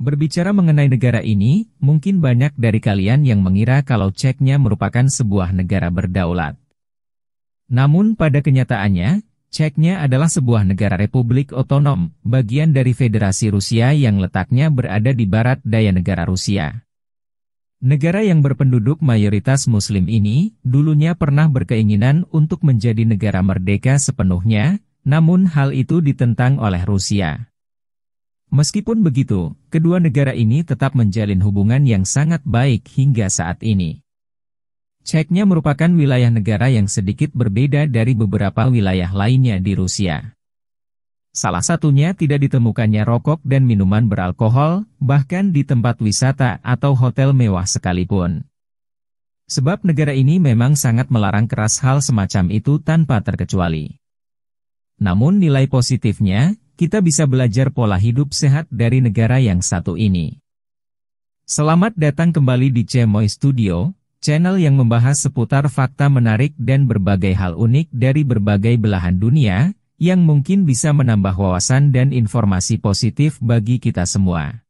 Berbicara mengenai negara ini, mungkin banyak dari kalian yang mengira kalau Ceknya merupakan sebuah negara berdaulat. Namun pada kenyataannya, Ceknya adalah sebuah negara republik otonom, bagian dari Federasi Rusia yang letaknya berada di barat daya negara Rusia. Negara yang berpenduduk mayoritas Muslim ini, dulunya pernah berkeinginan untuk menjadi negara merdeka sepenuhnya, namun hal itu ditentang oleh Rusia. Meskipun begitu, kedua negara ini tetap menjalin hubungan yang sangat baik hingga saat ini. Ceknya merupakan wilayah negara yang sedikit berbeda dari beberapa wilayah lainnya di Rusia. Salah satunya tidak ditemukannya rokok dan minuman beralkohol, bahkan di tempat wisata atau hotel mewah sekalipun. Sebab negara ini memang sangat melarang keras hal semacam itu tanpa terkecuali. Namun nilai positifnya, kita bisa belajar pola hidup sehat dari negara yang satu ini. Selamat datang kembali di Cemoy Studio, channel yang membahas seputar fakta menarik dan berbagai hal unik dari berbagai belahan dunia, yang mungkin bisa menambah wawasan dan informasi positif bagi kita semua.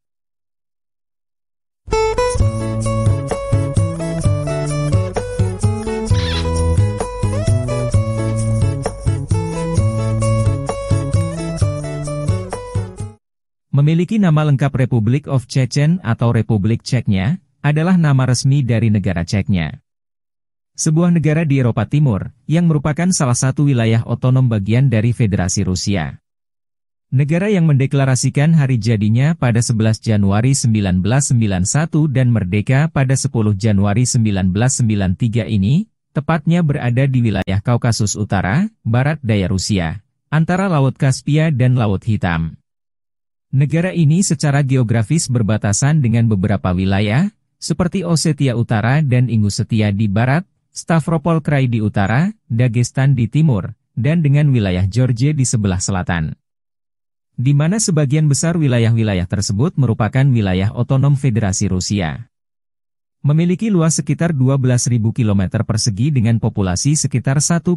Memiliki nama lengkap Republic of Chechen atau Republik Ceknya, adalah nama resmi dari negara Ceknya. Sebuah negara di Eropa Timur, yang merupakan salah satu wilayah otonom bagian dari Federasi Rusia. Negara yang mendeklarasikan hari jadinya pada 11 Januari 1991 dan merdeka pada 10 Januari 1993 ini, tepatnya berada di wilayah Kaukasus Utara, barat daya Rusia, antara Laut Kaspia dan Laut Hitam. Negara ini secara geografis berbatasan dengan beberapa wilayah, seperti Osetia Utara dan Ingushetia di barat, Stavropol Krai di utara, Dagestan di timur, dan dengan wilayah Georgia di sebelah selatan. Di mana sebagian besar wilayah-wilayah tersebut merupakan wilayah otonom Federasi Rusia. Memiliki luas sekitar 12.000 km persegi dengan populasi sekitar 1,5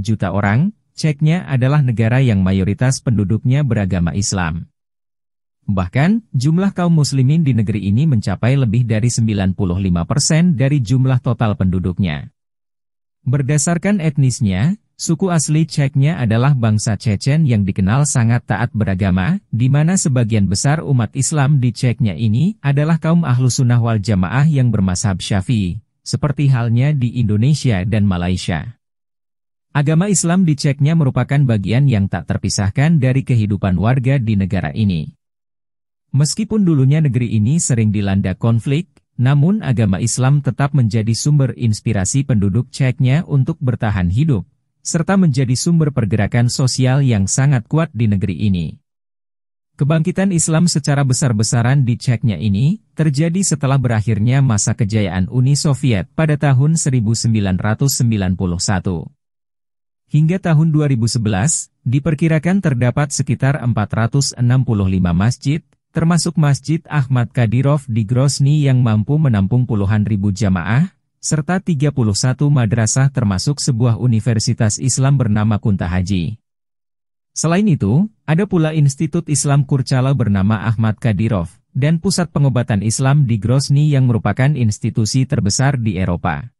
juta orang, Ceknya adalah negara yang mayoritas penduduknya beragama Islam. Bahkan, jumlah kaum muslimin di negeri ini mencapai lebih dari 95% dari jumlah total penduduknya. Berdasarkan etnisnya, suku asli Ceknya adalah bangsa Chechen yang dikenal sangat taat beragama, di mana sebagian besar umat Islam di Ceknya ini adalah kaum Ahlus Sunnah wal Jamaah yang bermazhab Syafi'i, seperti halnya di Indonesia dan Malaysia. Agama Islam di Ceknya merupakan bagian yang tak terpisahkan dari kehidupan warga di negara ini. Meskipun dulunya negeri ini sering dilanda konflik, namun agama Islam tetap menjadi sumber inspirasi penduduk Ceknya untuk bertahan hidup, serta menjadi sumber pergerakan sosial yang sangat kuat di negeri ini. Kebangkitan Islam secara besar-besaran di Ceknya ini terjadi setelah berakhirnya masa kejayaan Uni Soviet pada tahun 1991. Hingga tahun 2011, diperkirakan terdapat sekitar 465 masjid, termasuk Masjid Ahmad Kadyrov di Grozny yang mampu menampung puluhan ribu jamaah, serta 31 madrasah termasuk sebuah universitas Islam bernama Kunta Haji. Selain itu, ada pula Institut Islam Kurchala bernama Ahmad Kadyrov, dan Pusat Pengobatan Islam di Grozny yang merupakan institusi terbesar di Eropa.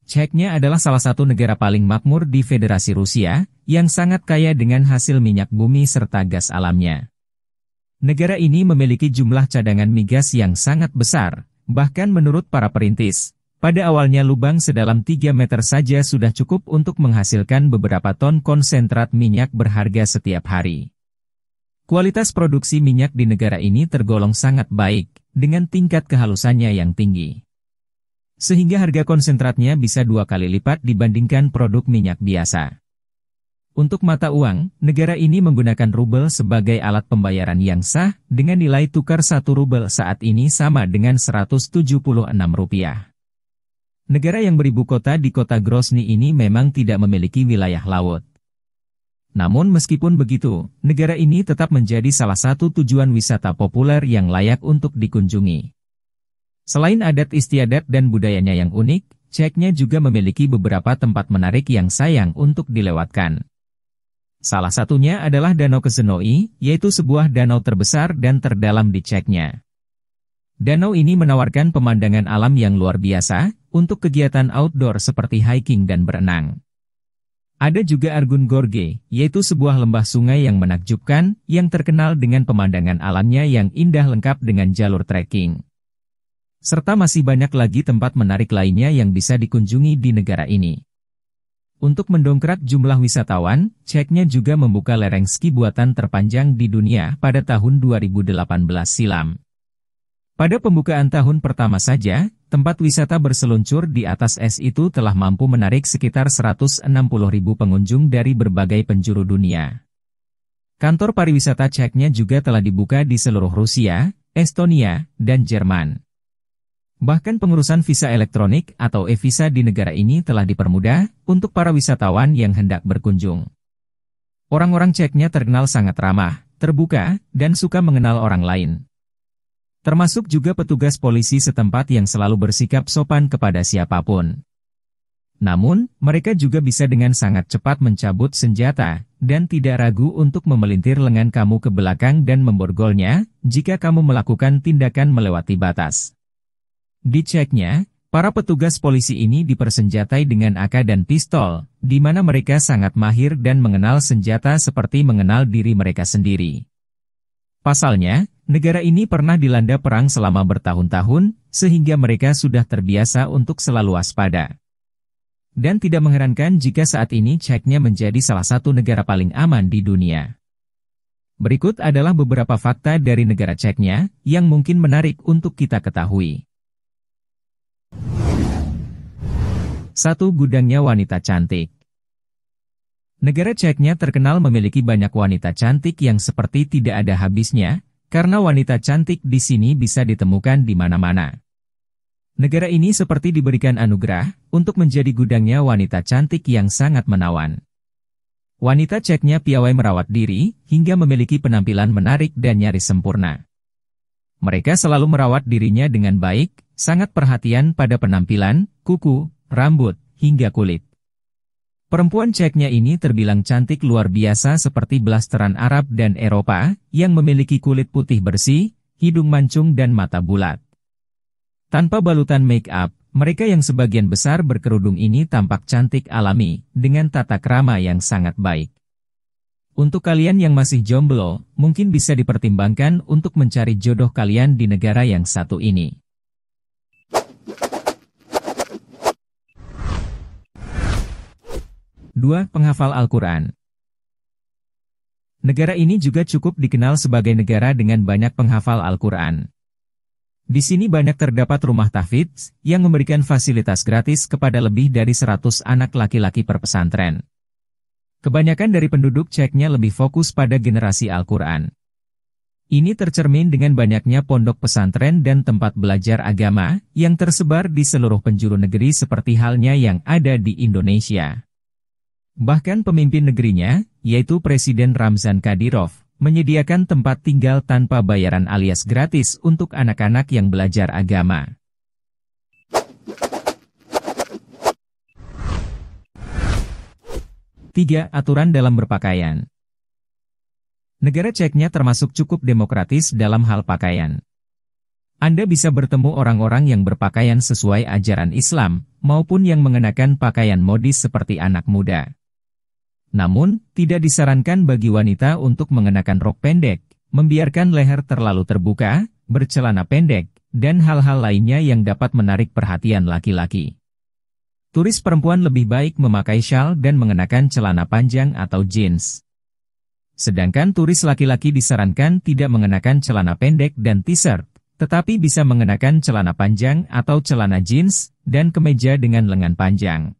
Ceknya adalah salah satu negara paling makmur di Federasi Rusia, yang sangat kaya dengan hasil minyak bumi serta gas alamnya. Negara ini memiliki jumlah cadangan migas yang sangat besar, bahkan menurut para perintis, pada awalnya lubang sedalam 3 meter saja sudah cukup untuk menghasilkan beberapa ton konsentrat minyak berharga setiap hari. Kualitas produksi minyak di negara ini tergolong sangat baik, dengan tingkat kehalusannya yang tinggi. Sehingga harga konsentratnya bisa 2 kali lipat dibandingkan produk minyak biasa. Untuk mata uang, negara ini menggunakan rubel sebagai alat pembayaran yang sah, dengan nilai tukar 1 rubel saat ini sama dengan Rp176. Negara yang beribu kota di kota Grozny ini memang tidak memiliki wilayah laut. Namun meskipun begitu, negara ini tetap menjadi salah satu tujuan wisata populer yang layak untuk dikunjungi. Selain adat istiadat dan budayanya yang unik, Ceknya juga memiliki beberapa tempat menarik yang sayang untuk dilewatkan. Salah satunya adalah Danau Ksenoi, yaitu sebuah danau terbesar dan terdalam di Ceknya. Danau ini menawarkan pemandangan alam yang luar biasa untuk kegiatan outdoor seperti hiking dan berenang. Ada juga Argun Gorge, yaitu sebuah lembah sungai yang menakjubkan, yang terkenal dengan pemandangan alamnya yang indah lengkap dengan jalur trekking. Serta masih banyak lagi tempat menarik lainnya yang bisa dikunjungi di negara ini. Untuk mendongkrak jumlah wisatawan, Ceknya juga membuka lereng ski buatan terpanjang di dunia pada tahun 2018 silam. Pada pembukaan tahun pertama saja, tempat wisata berseluncur di atas es itu telah mampu menarik sekitar 160.000 pengunjung dari berbagai penjuru dunia. Kantor pariwisata Ceknya juga telah dibuka di seluruh Rusia, Estonia, dan Jerman. Bahkan pengurusan visa elektronik atau e-visa di negara ini telah dipermudah untuk para wisatawan yang hendak berkunjung. Orang-orang Ceknya terkenal sangat ramah, terbuka, dan suka mengenal orang lain. Termasuk juga petugas polisi setempat yang selalu bersikap sopan kepada siapapun. Namun, mereka juga bisa dengan sangat cepat mencabut senjata, dan tidak ragu untuk memelintir lengan kamu ke belakang dan memborgolnya, jika kamu melakukan tindakan melewati batas. Di Ceknya, para petugas polisi ini dipersenjatai dengan AK dan pistol, di mana mereka sangat mahir dan mengenal senjata seperti mengenal diri mereka sendiri. Pasalnya, negara ini pernah dilanda perang selama bertahun-tahun, sehingga mereka sudah terbiasa untuk selalu waspada. Dan tidak mengherankan jika saat ini Ceknya menjadi salah satu negara paling aman di dunia. Berikut adalah beberapa fakta dari negara Ceknya, yang mungkin menarik untuk kita ketahui. 1. Gudangnya wanita cantik. Negara Ceknya terkenal memiliki banyak wanita cantik yang seperti tidak ada habisnya, karena wanita cantik di sini bisa ditemukan di mana-mana. Negara ini seperti diberikan anugerah untuk menjadi gudangnya wanita cantik yang sangat menawan. Wanita Ceknya piawai merawat diri, hingga memiliki penampilan menarik dan nyaris sempurna. Mereka selalu merawat dirinya dengan baik, sangat perhatian pada penampilan, kuku, rambut, hingga kulit. Perempuan Ceknya ini terbilang cantik luar biasa seperti blasteran Arab dan Eropa, yang memiliki kulit putih bersih, hidung mancung dan mata bulat. Tanpa balutan make up, mereka yang sebagian besar berkerudung ini tampak cantik alami, dengan tata krama yang sangat baik. Untuk kalian yang masih jomblo, mungkin bisa dipertimbangkan untuk mencari jodoh kalian di negara yang satu ini. 2. Penghafal Al-Quran. Negara ini juga cukup dikenal sebagai negara dengan banyak penghafal Al-Quran. Di sini banyak terdapat rumah tahfidz, yang memberikan fasilitas gratis kepada lebih dari 100 anak laki-laki per pesantren. Kebanyakan dari penduduk Ceknya lebih fokus pada generasi Al-Quran. Ini tercermin dengan banyaknya pondok pesantren dan tempat belajar agama, yang tersebar di seluruh penjuru negeri seperti halnya yang ada di Indonesia. Bahkan pemimpin negerinya, yaitu Presiden Ramzan Kadyrov, menyediakan tempat tinggal tanpa bayaran alias gratis untuk anak-anak yang belajar agama. 3. Aturan dalam berpakaian. Negara Ceknya termasuk cukup demokratis dalam hal pakaian. Anda bisa bertemu orang-orang yang berpakaian sesuai ajaran Islam, maupun yang mengenakan pakaian modis seperti anak muda. Namun, tidak disarankan bagi wanita untuk mengenakan rok pendek, membiarkan leher terlalu terbuka, bercelana pendek, dan hal-hal lainnya yang dapat menarik perhatian laki-laki. Turis perempuan lebih baik memakai syal dan mengenakan celana panjang atau jeans. Sedangkan turis laki-laki disarankan tidak mengenakan celana pendek dan t-shirt, tetapi bisa mengenakan celana panjang atau celana jeans, dan kemeja dengan lengan panjang.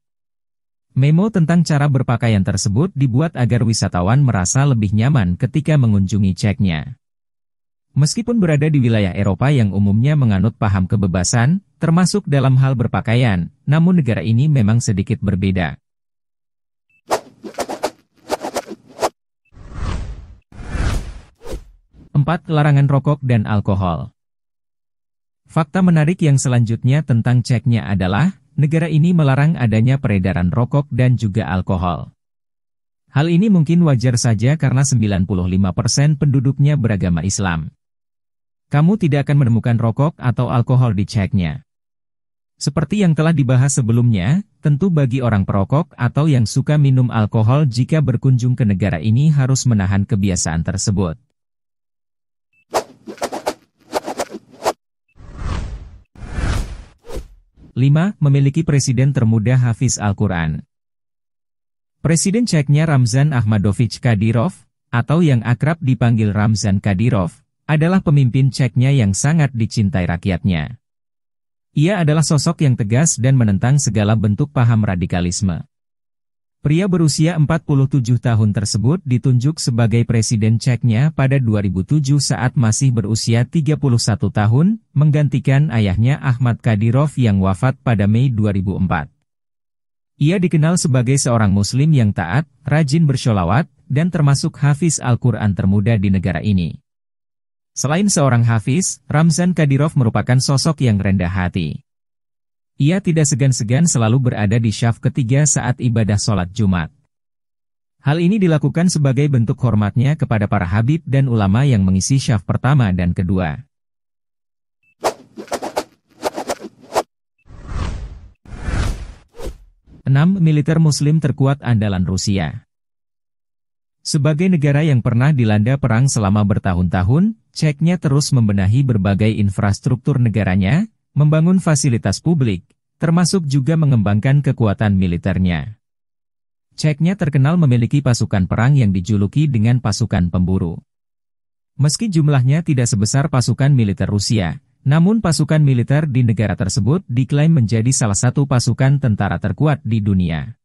Memo tentang cara berpakaian tersebut dibuat agar wisatawan merasa lebih nyaman ketika mengunjungi Ceknya. Meskipun berada di wilayah Eropa yang umumnya menganut paham kebebasan, termasuk dalam hal berpakaian, namun negara ini memang sedikit berbeda. 4. Larangan rokok dan alkohol. Fakta menarik yang selanjutnya tentang Ceknya adalah, negara ini melarang adanya peredaran rokok dan juga alkohol. Hal ini mungkin wajar saja karena 95% penduduknya beragama Islam. Kamu tidak akan menemukan rokok atau alkohol di ceknya. Seperti yang telah dibahas sebelumnya, tentu bagi orang perokok atau yang suka minum alkohol jika berkunjung ke negara ini harus menahan kebiasaan tersebut. Lima, memiliki presiden termuda hafiz Al-Quran. Presiden Ceknya Ramzan Ahmadovich Kadyrov, atau yang akrab dipanggil Ramzan Kadyrov, adalah pemimpin Ceknya yang sangat dicintai rakyatnya. Ia adalah sosok yang tegas dan menentang segala bentuk paham radikalisme. Pria berusia 47 tahun tersebut ditunjuk sebagai presiden Ceknya pada 2007 saat masih berusia 31 tahun, menggantikan ayahnya Ahmad Kadyrov yang wafat pada Mei 2004. Ia dikenal sebagai seorang muslim yang taat, rajin bersholawat, dan termasuk hafiz Al-Quran termuda di negara ini. Selain seorang hafiz, Ramzan Kadyrov merupakan sosok yang rendah hati. Ia tidak segan-segan selalu berada di syaf ketiga saat ibadah sholat Jumat. Hal ini dilakukan sebagai bentuk hormatnya kepada para habib dan ulama yang mengisi syaf pertama dan kedua. Enam, militer muslim terkuat andalan Rusia. Sebagai negara yang pernah dilanda perang selama bertahun-tahun, Ceknya terus membenahi berbagai infrastruktur negaranya, membangun fasilitas publik, termasuk juga mengembangkan kekuatan militernya. Ceknya terkenal memiliki pasukan perang yang dijuluki dengan pasukan pemburu. Meski jumlahnya tidak sebesar pasukan militer Rusia, namun pasukan militer di negara tersebut diklaim menjadi salah satu pasukan tentara terkuat di dunia.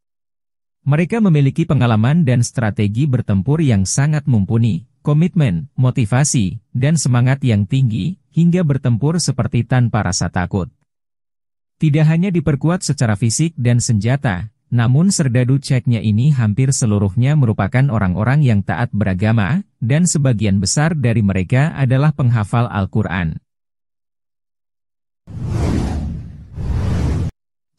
Mereka memiliki pengalaman dan strategi bertempur yang sangat mumpuni, komitmen, motivasi, dan semangat yang tinggi, hingga bertempur seperti tanpa rasa takut. Tidak hanya diperkuat secara fisik dan senjata, namun serdadu Ceknya ini hampir seluruhnya merupakan orang-orang yang taat beragama, dan sebagian besar dari mereka adalah penghafal Al-Quran.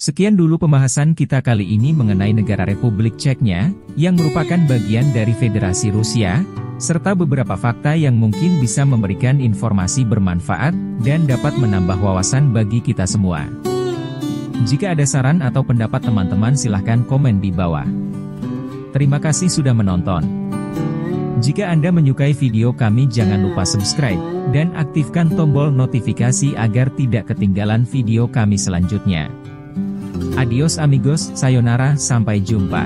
Sekian dulu pembahasan kita kali ini mengenai negara Republik Ceknya, yang merupakan bagian dari Federasi Rusia, serta beberapa fakta yang mungkin bisa memberikan informasi bermanfaat, dan dapat menambah wawasan bagi kita semua. Jika ada saran atau pendapat teman-teman silahkan komen di bawah. Terima kasih sudah menonton. Jika Anda menyukai video kami jangan lupa subscribe, dan aktifkan tombol notifikasi agar tidak ketinggalan video kami selanjutnya. Adios amigos, sayonara, sampai jumpa.